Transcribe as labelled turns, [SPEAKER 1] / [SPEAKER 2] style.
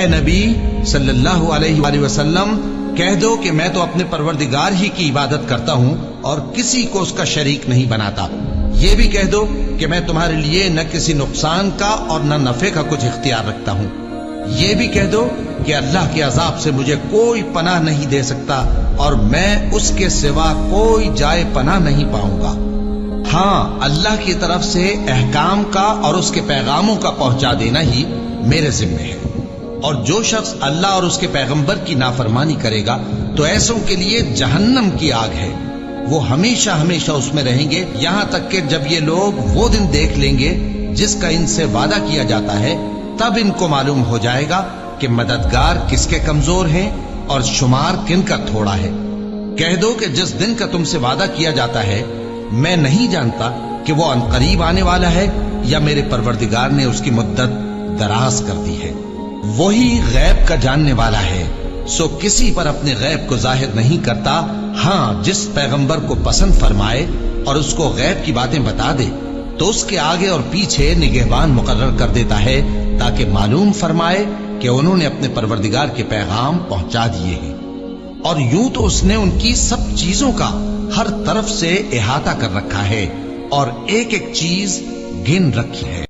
[SPEAKER 1] اے نبی صلی اللہ علیہ وآلہ وسلم، کہہ دو کہ میں تو اپنے پروردگار ہی کی عبادت کرتا ہوں اور کسی کو اس کا شریک نہیں بناتا۔ یہ بھی کہہ دو کہ میں تمہارے لیے نہ کسی نقصان کا اور نہ نفع کا کچھ اختیار رکھتا ہوں۔ یہ بھی کہہ دو کہ اللہ کے عذاب سے مجھے کوئی پناہ نہیں دے سکتا اور میں اس کے سوا کوئی جائے پناہ نہیں پاؤں گا۔ ہاں، اللہ کی طرف سے احکام کا اور اس کے پیغاموں کا پہنچا دینا ہی میرے ذمہ ہے، اور جو شخص اللہ اور اس کے پیغمبر کی نافرمانی کرے گا تو ایسوں کے لیے جہنم کی آگ ہے، وہ ہمیشہ ہمیشہ اس میں رہیں گے، یہاں تک کہ جب یہ لوگ وہ دن دیکھ لیں گے جس کا ان سے وعدہ کیا جاتا ہے، تب ان کو معلوم ہو جائے گا کہ مددگار کس کے کمزور ہیں اور شمار کن کا تھوڑا ہے۔ کہہ دو کہ جس دن کا تم سے وعدہ کیا جاتا ہے میں نہیں جانتا کہ وہ عنقریب آنے والا ہے یا میرے پروردگار نے اس کی مدت دراز کر دی ہے۔ وہی غیب کا جاننے والا ہے، سو کسی پر اپنے غیب کو ظاہر نہیں کرتا، ہاں جس پیغمبر کو پسند فرمائے اور اس کو غیب کی باتیں بتا دے تو اس کے آگے اور پیچھے نگہبان مقرر کر دیتا ہے تاکہ معلوم فرمائے کہ انہوں نے اپنے پروردگار کے پیغام پہنچا دیے ہیں، اور یوں تو اس نے ان کی سب چیزوں کا ہر طرف سے احاطہ کر رکھا ہے اور ایک ایک چیز گن رکھی ہے۔